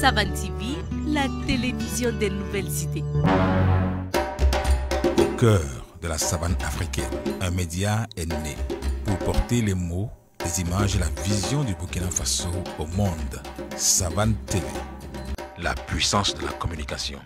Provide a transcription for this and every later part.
Savane TV, la télévision des nouvelles cités. Au cœur de la savane africaine, un média est né pour porter les mots, les images et la vision du Burkina Faso au monde. Savane TV, la puissance de la communication.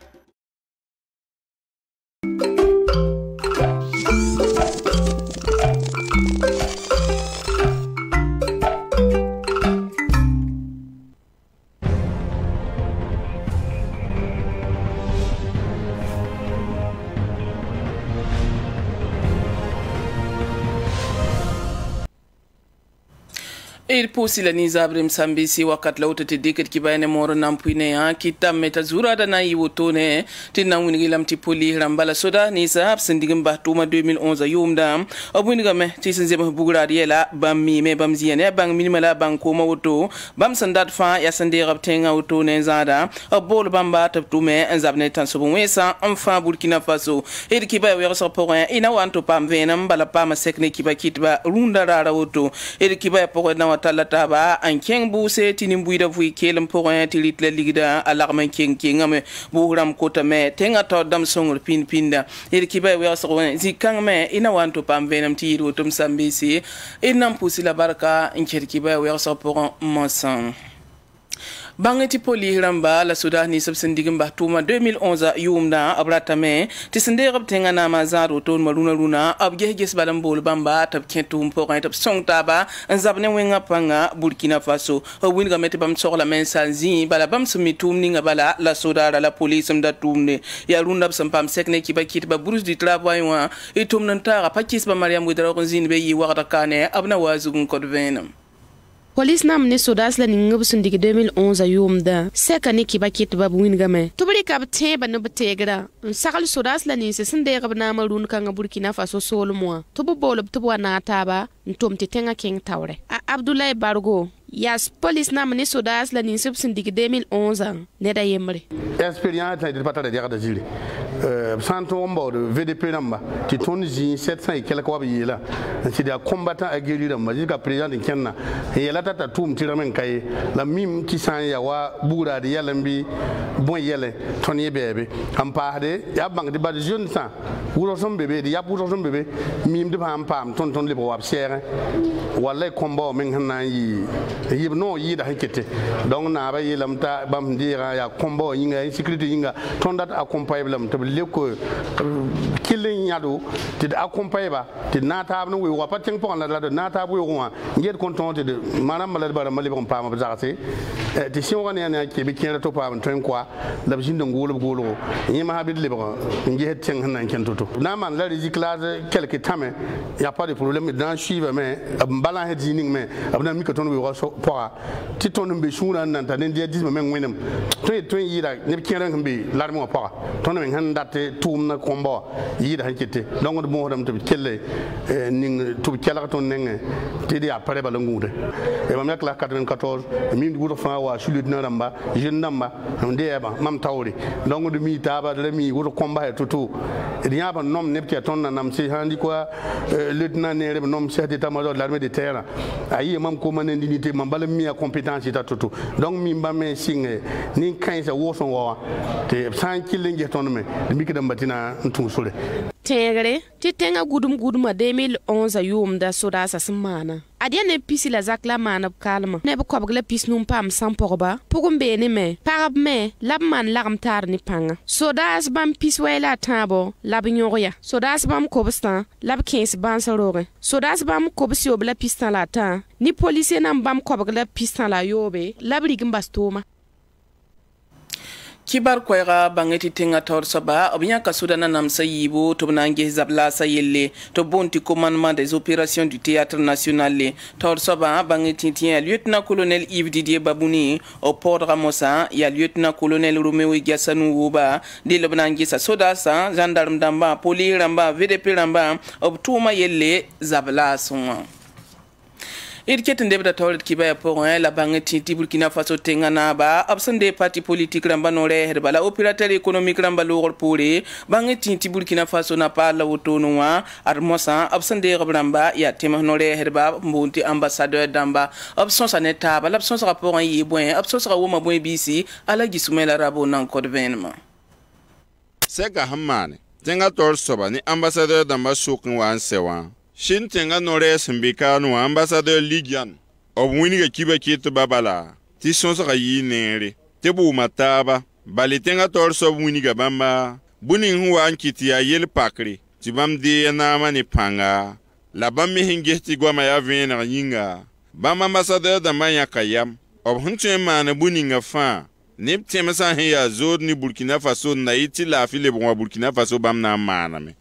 Il pousse la nizabrim sambisi wakat la utete diket ki bayane moro nampuine ya kitam meta zura da na yiwotone tinna wuni lam ti poli rambala soda nizab sendigim bahtuma 2011 yumda abuniga me ti senzema bugura yela bam mi me bam ziyane bang minimala bang ko mawto bam sandat fa ya sande rabtenga auto ne zada abol bamba tabtume enzabne tan so wesa amfa Burkina Faso ed ki bay wer so point ina wanto pam venam bala pam sekne ki ba kitba runda rara auto ed ki bay point na talata ba an keng buse tinin buida vui kelem pour un tilit la ligda alarme keng ngame buram kota me tenga to dam songor pinda ir kiba we so zikang me ina wanto pam venam ti rotum sambisi inam pusi la barka in kiba we so pour monsan Bangeti poli ramba la Sudani subsendigim bahtuma 2011 yumda abratame tisende rabtenga na mazaro ton maruna luna abgeges balam bol bamba tab kentum pour tab songtaba nzabne wenga panga Burkina Faso winga meti bam sokla mensanzi bala bam sumitum ninga bala la sodara la police mda tumne ya runda sampam sekne kiba kitba burus du travail wa etum nantara pakis ba Mariam Widara ronzin be yi warda kane abna wazugun kod venam Police nam ne sodas la ninga busundige 2011 yumda seka ne kiba kitba buwinga me tubri kab te ba no betegra sakal sodas la ni se sinde gab na marun kan Burkina Faso solmo tubu bolob tubu na taba ntom te tenga king tawre Abdoulaye Bargo Yas police nam ne sodas la ni subsindige 2011 ne da yemre expérience de patata de gada jiri santo ombo de VDP namba ti tonji 700 et quelques wa yela ci des combattants aguerris namba jusqu'à présent de kenna yela tata tum tiramen kay la mim ki san ya wa bura de yalambi bon yele toni bebe am paade ya bang de bad jeune san wuro som bebe de ya wuro som bebe mim de pam pam ton le bo absere wala combo men hanan yi no yi da hakete donc na ba yelam ta bam dira ya combo yinga sécurité yinga tondat accompagner lam to le ko killing yado ti accompagner ba ti nata no we wa patin pour la nata bu yo ngir content de manam malade ba mali bon pa ma zaxé ti si on ne ki bi kin to pa ton quoi la jinde ngolo golo yima habid le ba ngir ten hanan ken toto na man la recyclage quelque temps il y a pas de problème dans suivre mais balan heding mais abna mi ko ton we so poa ti ton be shuna nan ta den dia 10 men wenam to yira ne kiran be larmo poa ton men han date tum na kombo yira hakete donc do mo dam to kelle ning to kala ton nenge ti dia pare balangude e mam yak la 94 min du fa wa sulut na ramba jeune namba ndé ba mam tawri donc do mi taba de mi wo combat to e dia ba nom ne ti ton na nam si handi quoi lieutenant ne nom chef d'état major de l'armée de terre ayi mam ko man indinité mam bala mi compétence ta toto donc mi ba me singe ni kan sa wo son wa te san killing ton me mi ke dam batina ntum sole Tegre ti tenga gudum 2011 yumda soda sa semana adia ne pisi la zakla mana kalma ne ko bagla pis num pam sam porba pugum be ne me parab me lab man larm tar ni panga sodas bam pis wela tabo lab nyoya sodas bam kobstan lab 15 ban sarore sodas bam kobsi obla pistan la ta ni police nam bam ko bagla pistan la yobe lab rigim bastoma Kibar kwera bangeti tenga tor saba obinya kasuda na namsa yibo to nange zabla sayelle to bonti commandement des opérations du théâtre national tor saba bangeti tien lieutenant-colonel Yves Didier Babouni au port Ramosa ya lieutenant-colonel Romeo Giassanu Wuba de lobnange sa soda sa gendarme damba poli ramba VDP ramba obtuma yelle zabla son ir ketin debda tawlet kibaya point la bange tinti Burkina Faso tengana ba absende parti politique ramba no re herba la opérateur économique ramba logor pore bange tinti Burkina Faso na pa la wotono wa armosa absende ramba ya tema no re herba mbonti ambassadeur damba absence aneta ba l'absence rapport yi point absence ra woma point bisi ala gisumela rabo nan code venement seka hammane tenga tor soba ni ambassadeur damba sokin wa ansewa shin tenga nore simbika no ambassadeur ligian obwini ga kiba kitu babala ti sonsa ga yinere te bu mataba bali tenga tor soba wini ga bamba buni huwa ankiti ya yel pakri ti bam de na mani panga la bam mi hinge ti gwa ma ya vena yinga bam ambassadeur damba ya kayam ob hunche mana buni nga fa nip temasa he ya zod ni Burkina Faso na iti la file bon Burkina Faso bam na mana me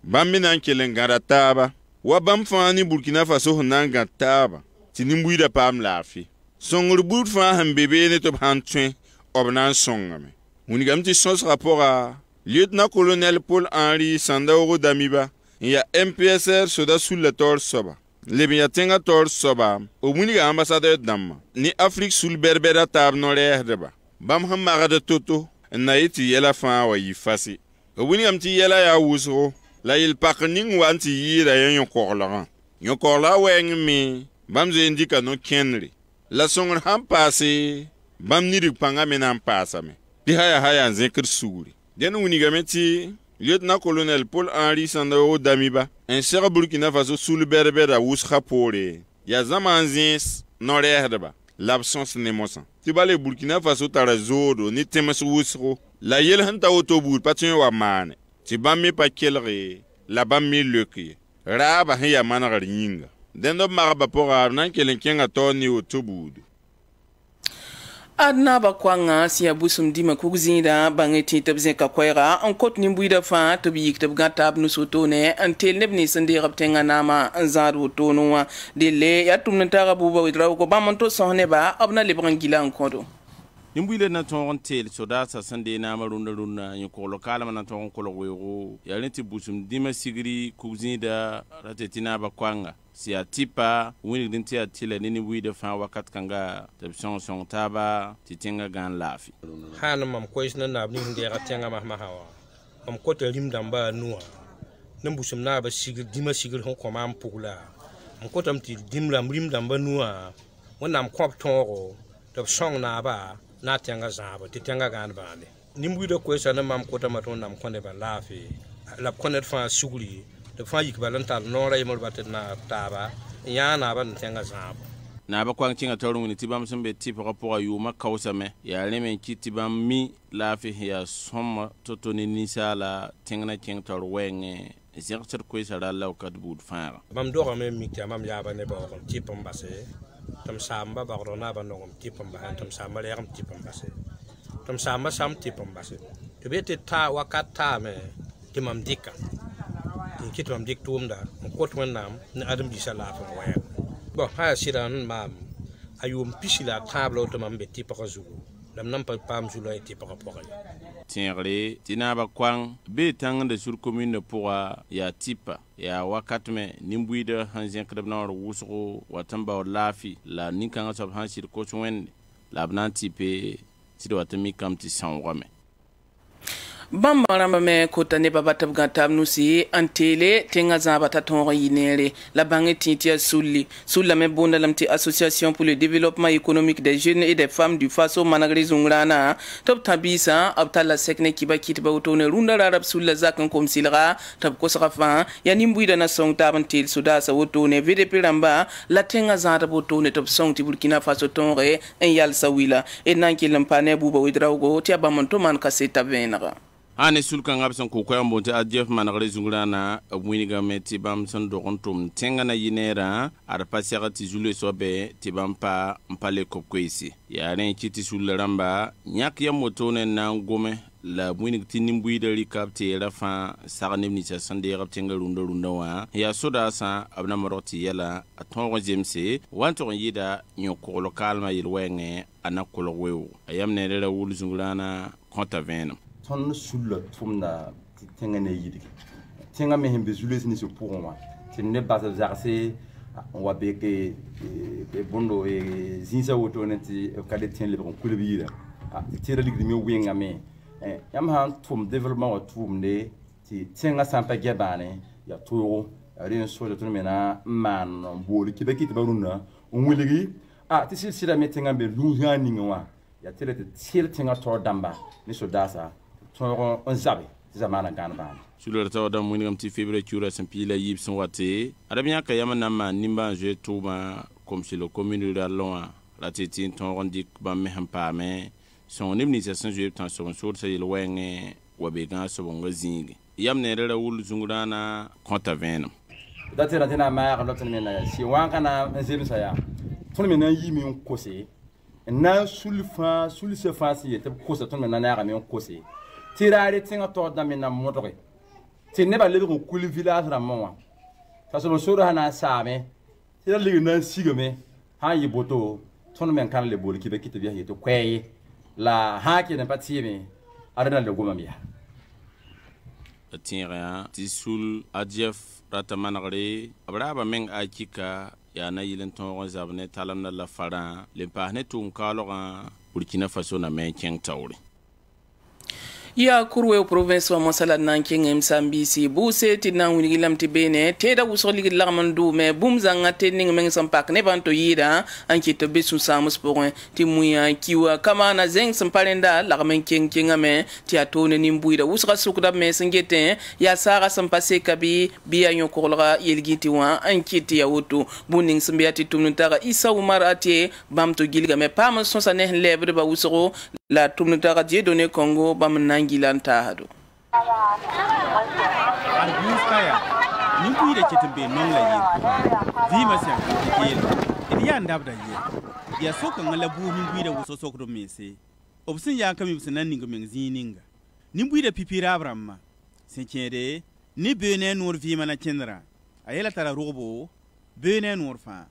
bam mi nan kelen garataba wa bam fa ni Burkina Faso nan gataba ti ni mbuida pam la fi songur bud fa han bebe ne to han twen obnan songame muni gam ti sos rapport a lieutenant colonel Paul Henri Sandaoro Damiba ya MPSR soda sous le tor soba le biya tenga tor soba o muni ga ambassadeur dam ni Afrique sul berbera tab no rehba bam han magada toto na iti yela fa wa yifasi o wini am ti yela ya wuso la il pakning wanti yira yon korla weng mi bam ze indika no kenri la songon han passé bam ni panga menan passa me di haya zekr suri den wini gameti lieutenant colonel Paul Henri Sandaoro Damiba un ser Burkina Faso sul berbera wus khapore ya zaman zins no rehba l'absence ne mosan ti bale Burkina Faso tara zodo ni temas wusro la yel hanta autobus patin wa mane ti bammi pa kelre la bammi leki raba hiya manara yinga dendo maraba pora nan kelen kenga toni autobus adna ba kwanga siya busum dima kugzinda bangeti tabze ka kwera an kot ni buida fa to bi yiktab gatab no sotone an tel nebni sande rabtenga nama an zaru tonowa de le ya tumna tara buba widra ko bamanto sohne ba abna le brangila an kodo nimbuile na ton tel soda sa sande nama runda yoko lokala na ton kolo wego ya lenti busum dima sigri kugzinda ratetina ba kwanga siya tipa wini dinti atile nini wide fa wakat kanga tabson taba titinga gan lafi hana mam koisna na abni ndera tenga mahmahawa mam kota rim damba nuwa nambusum na ba sigir dima sigir hon ko mam pugla mam kota mti dimlam rim damba nuwa wonam kop tongo tabson na ba na tenga zaba titinga gan bande nimbuide koisa na mam kota maton nam konde ba lafi la konet fa suguri de fa yik balantal no ray mol batet na taba ya na ban tenga zab na ba kwang tinga torun ni tibam sembe tipo rapport yu makausa me ya leme kitibam mi la fi ya somma totoni ni sala tingna king tor wenge zerter ko sala law kad bud fa mam do me mi tamam ya ba ne ba ko tipam basse tam samba ba rona ba no tipam ba tam samba le am tipam basse tam samba sam tipam basse to bete ta wakata me timam dikka kitam dik tumda ko to nam na adam di sala fa wa bo ha siran mam ayum pisila tablo to mam beti pa zugu lam nam pa pam zulo eti pa pa tiengre tinaba kwang be tang de sur commune pour ya tipa ya wakatme nimbuida hanzen kadab na wuso watamba lafi la ninkanga sab hansir ko chwen labnan tipe tido watami kam ti sanwame bambara me kota ne baba tabga tabnusi antele tenga zaba taton yinere la bangue tintia sulla me bonda lamti association pour le développement économique des jeunes et des femmes du Faso managri zungrana top tabisa abtala sekne kiba kitba utone runda arab sulla zakan kom silra tab ko srafa ya nimbuida na song tabantil suda sa utone VDP ramba la tenga zaba utone top song ti Burkina Faso tonre en yal sawila e nanki lampane buba widraugo ti abamanto man kaseta venra ane sulka ngabsan ko ko mbonte adjef managre zungulana abwini gameti bam son dogontum tenga na yinera ar pasera ti jule sobe ti bampa mpale kopkwesi ya ren kiti sularamba nyak ya motone na ngome la mwini tinimbuyi da rikapti rafa sarne ni sa sande raptenga runda wa ya soda sa abna maroti yala atongo jemse wanto yida nyoko lokal ma yilwenge anakolo wew ayam ne rera wul zungulana konta venam ton sulla tumna tenga ne yidi tenga me hembe zulesi ni so pour moi tin ne basa zarse on va béquer bondo et zinsa autonati cadetien le bon kulbira tira lig de mi winga me yam han tum développement wa tum de ti tenga sampa gebane ya turo rien so de tunmena man boli kibeki tabaruna on wiligi ti sila metenga be luhani ngwa ya tira ti tenga to damba ni so dasa to on zabe zamana ganba sur ta da mun ngam ti febre cura sampila yib son wate arabia ka yamana ma nimba je tuba comme si le commune de loin la titin ton rendik ba me hampa me son imnisation je tan so sur sa il wenge wabega so bonga zingi yamne rera wul zungurana konta venam datira tina ma ga lotun mena si wanka na nzim saya tun mena yimi kose na sulfa si yete kose tun mena na ga mi kose tirare tinga to da mena modore ti ne ba lebe ko kuli village ra mo ta so so hana same tira ligi na sigame ha yi boto tun men kan le bol ki be kitabiya yete kweye la haki ne patime arena le goma miya tira ti sul adjef ratamanagre abraba men akika ya na yilen ton zabne talam na la fara le pahne tun kaloga Burkina Faso na men keng tawri ya kurwe province wa masala nanking msambisi buse tina winigilam tibene teda usoli lagmandu me bumza ngate ning meng sampak ne banto yida anki to besu samus porin timuya kiwa kama na zeng sampalenda lagmen kenga me ti atone nimbuida usra sukda me singete ya sara sampase kabi biya nyokolga yelgiti wa anki ti ya wotu buning sambiati tumnutara isa umar atie bamto gilga me pam sonsa ne lebre ba usro la tumnutara die donné Congo bam Gilanta hado Arguskaya nimbu ida chetembe non la yi vima sia kele idiya ndabda yi ya soka ngala bu nimbu ida wuso sokro mese obsin ya kami bisanan ninga menzininga nimbu ida pipira abramma senkere ni bene nur vima na kendra ayela tara robo bene nur fa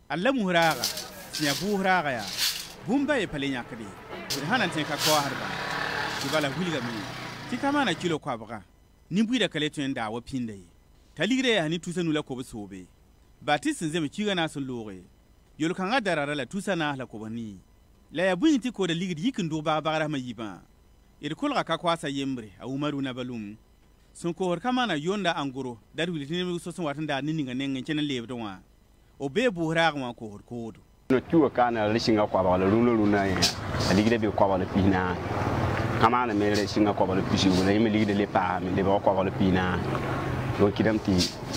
alla muhraga sia bu hraga ya bumba e palenya kadi hanan tenka ko harba kibala huliga mi tikama na kilo kwa baka nimbu da kale tun da wa pindai taligre ya ni tusa nula ko bosobe batis nzeme kiga na sun lore yol kan ga darara la tusa na la ko bani la ya bunyi ti ko da ligri yikin do ba bara ma yiba ir kulga ka kwasa yembre a umaru na balum sun ko hor kama na yonda anguro dar wili ne so sun watan da ninga nengen kenan lebdonwa o be buhra ga ko hor kodo no tuwa kana lishinga kwa ba la luna ya ligre be kwa ba la pina kama na mere singa ko balo pisi wala yime ligde le pa me le ko balo pina do kidam ti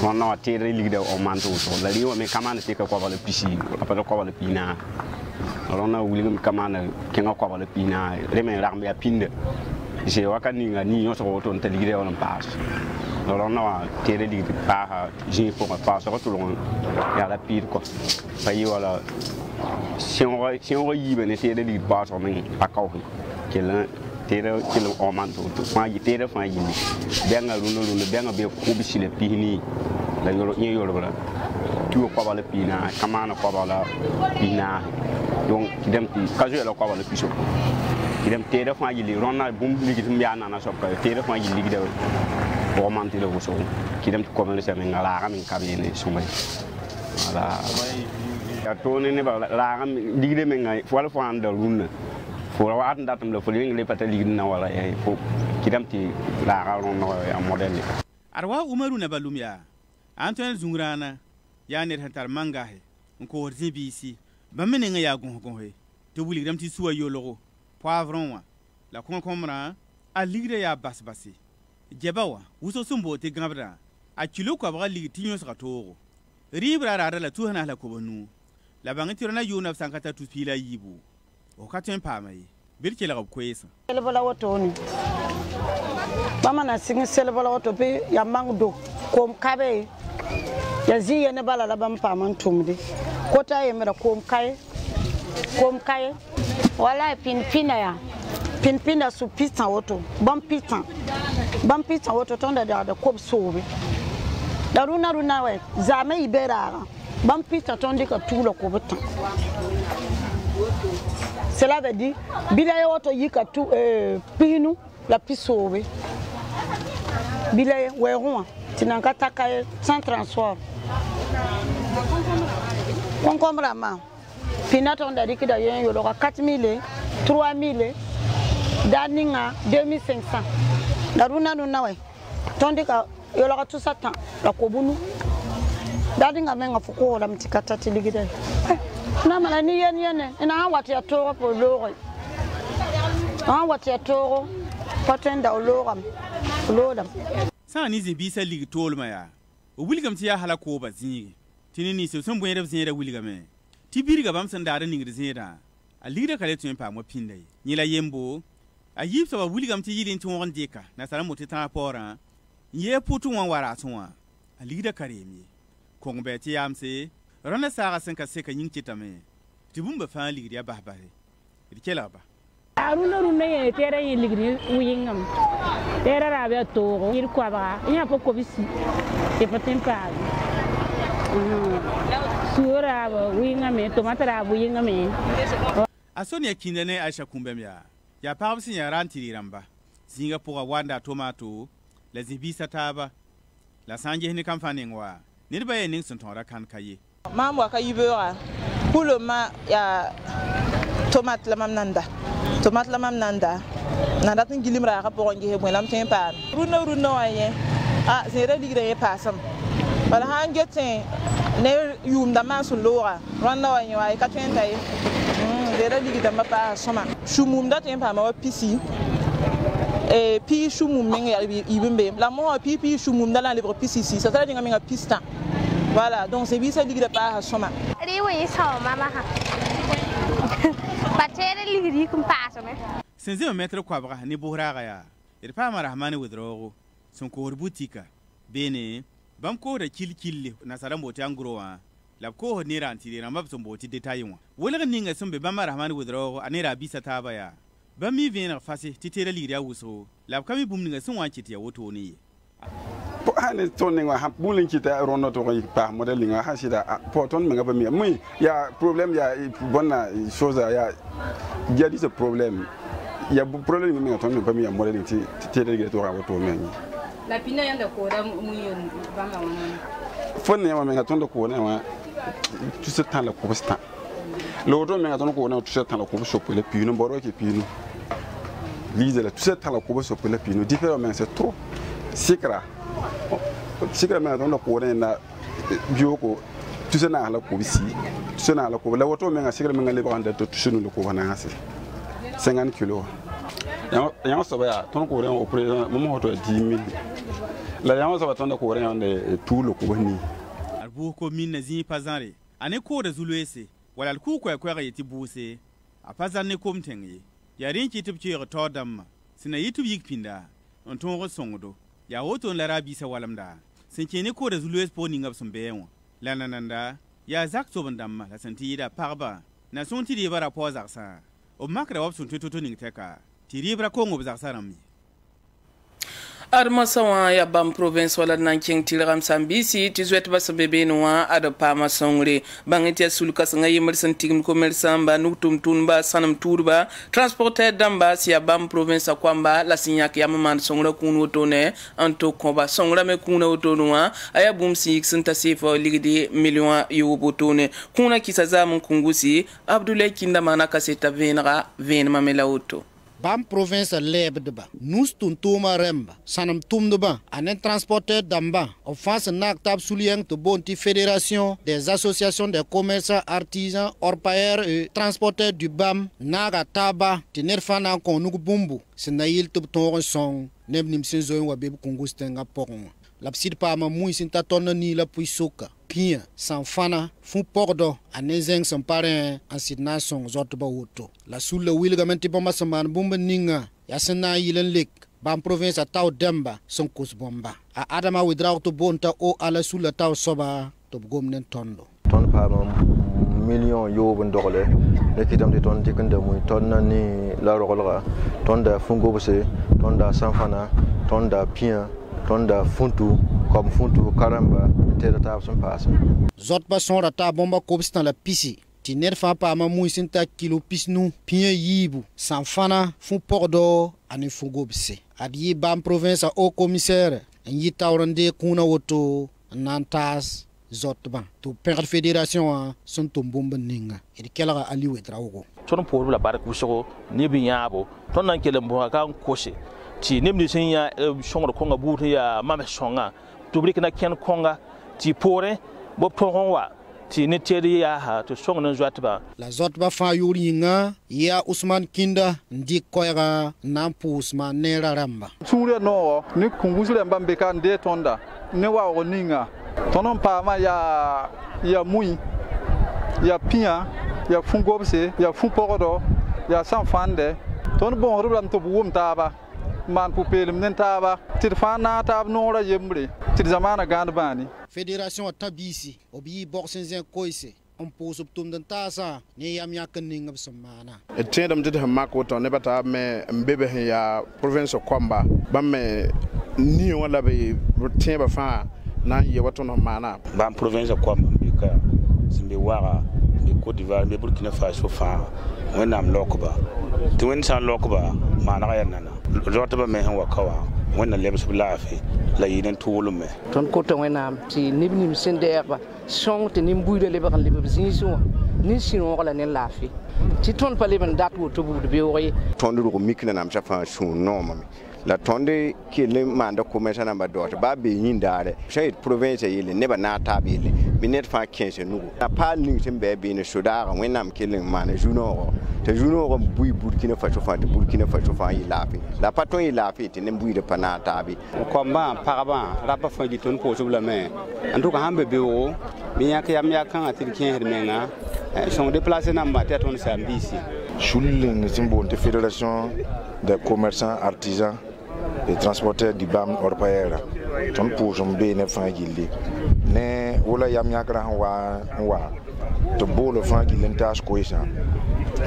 on na tere ligde o manto so la liwa me kama na te ko balo pisi apa ko balo pina rona wuli kama na kenga ko balo pina le me rambe ya pinde je wakani nga ni yo so to nte ligde on pass rona wa tere ligde pa ha je ko pa so to lon ya la pire ko pa yi wala si on yibe ne tere ligde pa so men pa ko kelen tera kilo o manto to fa yi tera fa yi ni benga runo benga be ko bi sile pini la yoro nye yoro bala tu ko bala pina kamana ko bala pina donc kidem ti kajo la ko bala piso kidem tera fa yi li ronna bum ligi tum ya na so ko tera fa yi ligi de o manti le so kidem ko men se men ngala kam kabine so mai wala ya to ne ba la kam ligi de men ngai fo fa andal runna pour avoir datum le following les patali na wala e fo kidam ti la ron no ya model arwa umaru na balumya Antoine Zungrana ya ne hantar manga he ko horzi bisi bamene nga ya gon he to wuli dam ti suwa yo logo poivron wa la concombre a ligre ya basbasi jebawa wuso sumbo te gabra a kilo ko ba ligi tinyo sa toro ribra ra la tu hana la ko banu la bangati rona yo na sankata tu pila yibu o katen pa mai birke la ko yesa selebala woto ni mama na singi selebala woto pe ya mangdo kom kabe ya ziye ne bala la bam pa man tumdi kota ye mera kom kai wala pinpina ya pinpina su pizza woto bam pizza woto tonda da ko sobe da runa we zame ibera bam pizza tondi ka tulo ko butan. Cela veut dire bilaye woto yika tu pinu la pisobe bilaye weruma tinankata kaye sans transport concombre ma pinat on da dikida yen yo lo 4000 3000 daninga 2500 daruna nuna we tondika yo lo tout ça temps la kobunu dadinga menga fuko la mtikata tiligida na mala ni yen ina wati ya toro po loro wati ya toro patenda oloram lodam sa ni zin bisa ligi tol maya o wilgam ti ya hala ko ba zingi tinini so sun boyere zinga wilgam me ti biriga bam san dara ningir zinga a lida kale tun pa mo pindai ni la yembo a yip so wilgam ti yidin tun won deka na sara mo ti ta pora ye putu wan wara tunwa a lida karemi kongbe ti yamse rona saga sen ka se ka yin kitame ti bumba fa ligi ya bahbare dikela ba aruna ye tere yi ligri wingam tere rabe to yir kwa ba nya poko bisi e patin pa sura ba wingam e tomata ra wingam e asonia kindene aisha kumbem ya pabsi ya ranti ramba zinga poka wanda tomato la zibisa taba la sanje ni kamfani ngwa nirba ye ning sontora kan kaye mamwa ka yibera kulo ma ya tomate la mamnanda tomate la mamnanda nanda tin gilimra ka pokon ge hebon lam tin pan runa waye a zere ligre ye pasam bala han gete ne yum da masun lora rana waye waye ka twenta ye zere ligre ma pa soma shumum da tin pa ma pisi e pi shumum men ya ibembe la mo pi shumum da la livre pisi si ça t'a dinga menga pista voilà donc c'est bisa ligre pa soma riwe so mama ha patere ligri kum paso me senze o metre kwa bra ni bohraga ya ir pa marahmani widrogo son ko butika bene bam ko da kilkille na saram boti angrowa lab ko ni ranti na mab son boti detayinwa wala ninga son be bam marahmani widrogo anira bisa taba ya bam mi vena fasi titere ligri awuso lab kami bum ninga son wankiti ya woto ni po hane tonne wa hap bulin kita rono to ko pa modeling ha sida po ton me ngaba mi muy ya problème ya bona chose ya dia ce problème ya problème mi ngaton me pa mi modeling ti tede to ra woto me la pina yanda ko da muy ba ma wana fonne ma me ngaton ko na wa tout ce temps la constant le woto me ngaton ko na tout ce temps la ko so pour le pino boro ki pino lise la tout ce temps la ko so pour le pino différemment c'est trop sikra mais dans le courant na bioko tu sais na la ko bisi tu sais na la ko la woto me nga sikra me nga le bande to tu le ko na ngase 50 kg ya so ba ton ko ren au président mo hoto 10000 la ya so ba ton ko ren de tout le ko ni arbu ko min na zi pazare ane ko da zulwese wala ku ko ko ga yiti buse a pazan ne kom tengi ya rin ki tibci ga to damma sina yitu yik pinda on ton go songodo ya woto la rabi sa walamda sen kene ko da zulwes po ni ngab sun beyon la nananda ya zak so bandamma la santi da parba na son ti bara po zaksa o makra wab sun tututu ning teka ti ribra ko ngob zaksa rammi Arma sawa ya bam province wala nanking tilram sambisi ti zwet bas bebe noa ada pama songre bangeti sulka sanga yimel santigim commerçant ba nutum tunba sanam turba transporteur damba si ya bam province kwamba la signak ya man songra kunu tone anto koba songra me kuna tonoa aya bum si santa sefo ligidi million yubo tone kuna kisaza mun kungusi Abdoulaye Kinda mana kaseta venra mamela auto Bam province lebdeba nous tuntuma remba sanam tumdeba anen transporteur damba en face nak tab soulieng to bonti fédération des associations de commerçants artisans orpailleurs et transporteurs du bam naga taba tinerfana ko nugu bumbu sinayil to ton song nebnim sinzo wa beb kungustenga pokon lapsid pa ma muy sinta tonna ni la puisoka pia san fana fu pordo anezeng san pare an sidna song zotba woto la sulle wilgamenti bomba saman bumba ninga yasna yilen lek bam province a taw demba son kus bomba a adama widraw to bonta o ala sulle taw soba to gomnen tondo ton pa million yo bon dole ne kitam de ton tikande muy ton ni la rolga ton da fungo bose ton da san fana ton da pia tonda funtu comme funtu karamba tera tab son passe zot ba son rata bomba kobstan la pisi ti ner fa pa ma muy sinta kilo pisnu pien yibu san fana fu pordo ani fu gobse adi bam province au commissaire yi tawrande kuna woto nantas zotba to perdre fédération son tombomba ninga et kelaga aliwe trawo ton pour la barque wuso ni binyabo ton nan kele mbo kan koshe ti nimni sinya shongro konga butu ya mame shonga to brikna ken konga ti pore bo ponwa ti ne teri ya ha to shongno zotba la zotba fa yuringa ya Usman Kinda ndi koyga nampu Usman nera ramba sure no ni kungusule mbambe kan de tonda ne wa oninga tonon pa ma ya mui ya pia ya fungobse ya fumporodo ya sanfande ton bon rublam to buum taba man pu pelim nen taba tirfana tab nora yembre tir zamana gandbani fédération tabisi obi boxen koise on pose tum den tasa ni yam yakning ab samana etendam dit hamako to ne bata me mbebe ya province Kwamba bamme ni wala be tieba fa na ye wato no mana ba province Kwamba bika simbe wara be Côte d'Ivoire be Burkina Faso fa wenam lokoba to wen san lokoba mana ya nana rota ba me han wakawa wena lebs blafi la yinen tuulume ton ko to wenam ti nibnim senderba song te nimbuide le ba le bzinso ni sino wala ne lafi ti ton pale ben datu to bu be woy ton du ko mikna nam chafa shun no mami la tonde ki le manda ko meta namba dot ba be yin dare shay province yele ne ba na tabile minet fa 15 nugo na pa ni timbe be ne sudara wenam killing man juno te juno ko bui Burkina Faso fa te Burkina Faso fa yi lafi la paton yi lafi te ne bui de pana tabi ko ba paraba rapa fa di ton ko subla me en tout cas hambe be o mi yak yam yakan atir ken hermenga sont déplacés na mba ton sambisi Chouling Zimbo de fédération des commerçants artisans et transporteurs du BAM Orpaera ton pour son bene fa gilli ne wala yam yakra wa to bolo fa gillen tas ko isa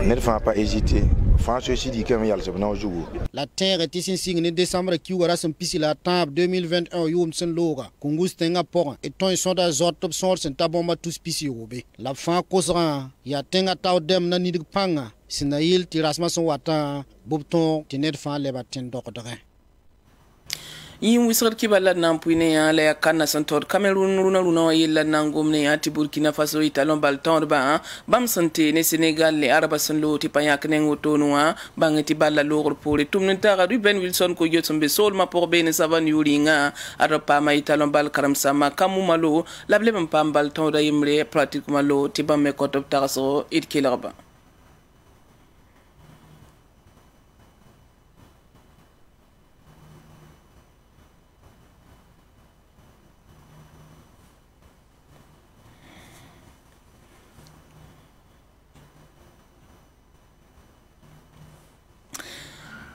ne fa pas hésiter fa ceci dit comme yal sebna jour la terre est ici signe décembre qui aura son pisi la table 2021 yum sen loga kungus tenga pora et ton sonda zot sor sen tabomba tous pisi obe la fa kosra ya tenga taw dem na nidig panga sinail tirasma son wata bobton tenet fa le baten dokdre yin wisar kibala nan puine ya la kanna santor Cameroun runa yella nan gomne ya ti Burkina Faso italon balton ba bam sante ne Senegal le araba san lo ti payak ne ngotonwa bangeti balla logor pour tumne tara Ruben Wilson ko yotsumbe sol ma pour bene savan yuringa arapa ma italon bal karam sama kamumalo lable bam pam balton da yimre pratiquement lo ti bam me kotop taraso it kilarba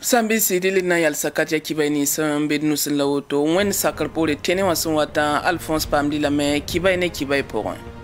sambe sidili na yal sakatya kibaini sambe nusin lawoto wen sakar pole tene wasun wata Alphonse Pamdi la me kibaine kibai porin